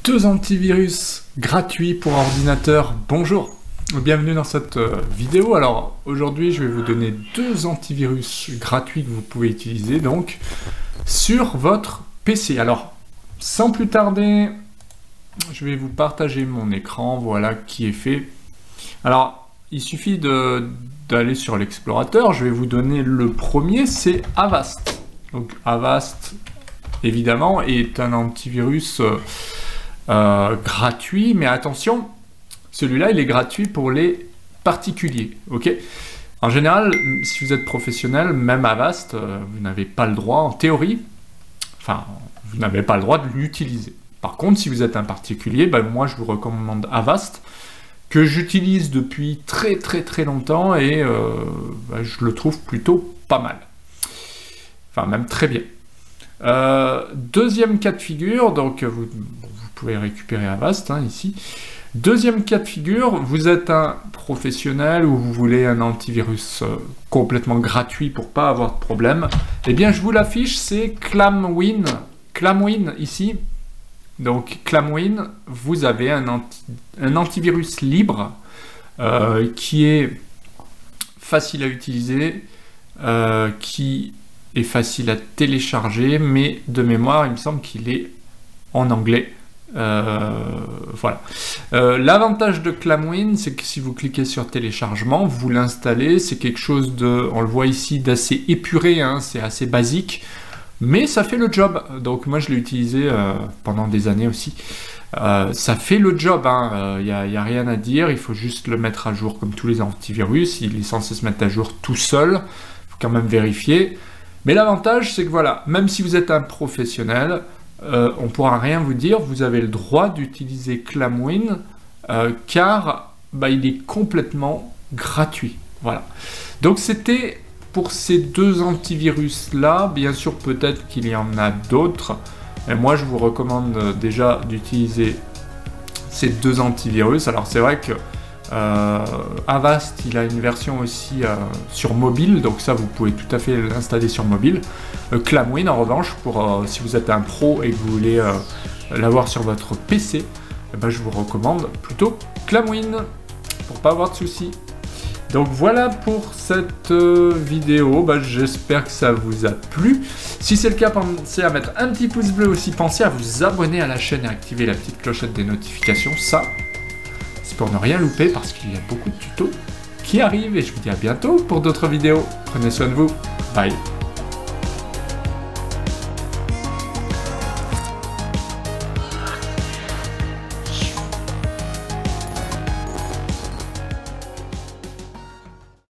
Deux antivirus gratuits pour ordinateur. Bonjour, bienvenue dans cette vidéo. Alors aujourd'hui je vais vous donner deux antivirus gratuits que vous pouvez utiliser donc sur votre PC. Alors sans plus tarder, je vais vous partager mon écran, voilà qui est fait. Alors il suffit d'aller sur l'explorateur, je vais vous donner le premier, c'est Avast. Donc Avast évidemment est un antivirus gratuit, mais attention, celui-là il est gratuit pour les particuliers, ok? En général, si vous êtes professionnel, même Avast, vous n'avez pas le droit, en théorie, enfin, vous n'avez pas le droit de l'utiliser. Par contre, si vous êtes un particulier, ben, moi je vous recommande Avast, que j'utilise depuis très longtemps et ben, je le trouve plutôt pas mal. Enfin, même très bien. Deuxième cas de figure, donc vous pouvez récupérer Avast hein, ici. Deuxième cas de figure, vous êtes un professionnel ou vous voulez un antivirus complètement gratuit pour pas avoir de problème. Eh bien, je vous l'affiche, c'est Clamwin. Clamwin ici. Donc Clamwin, vous avez un antivirus libre qui est facile à utiliser, qui est facile à télécharger, mais de mémoire, il me semble qu'il est en anglais. Voilà. L'avantage de Clamwin, c'est que si vous cliquez sur téléchargement, vous l'installez, c'est quelque chose de, on le voit ici, d'assez épuré, hein, c'est assez basique, mais ça fait le job. Donc moi je l'ai utilisé pendant des années aussi. Ça fait le job, hein. Y a rien à dire, il faut juste le mettre à jour comme tous les antivirus, il est censé se mettre à jour tout seul, il faut quand même vérifier. Mais l'avantage, c'est que voilà, même si vous êtes un professionnel, on ne pourra rien vous dire, vous avez le droit d'utiliser Clamwin, car bah, il est complètement gratuit. Voilà. Donc c'était pour ces deux antivirus-là, bien sûr peut-être qu'il y en a d'autres, et moi je vous recommande déjà d'utiliser ces deux antivirus. Alors c'est vrai que Avast, il a une version aussi sur mobile, donc ça vous pouvez tout à fait l'installer sur mobile. Clamwin en revanche, pour si vous êtes un pro et que vous voulez l'avoir sur votre PC, eh ben, je vous recommande plutôt Clamwin pour pas avoir de soucis. Donc voilà pour cette vidéo, ben, j'espère que ça vous a plu. Si c'est le cas, pensez à mettre un petit pouce bleu aussi, pensez à vous abonner à la chaîne et activer la petite clochette des notifications, ça pour ne rien louper parce qu'il y a beaucoup de tutos qui arrivent et je vous dis à bientôt pour d'autres vidéos. Prenez soin de vous. Bye.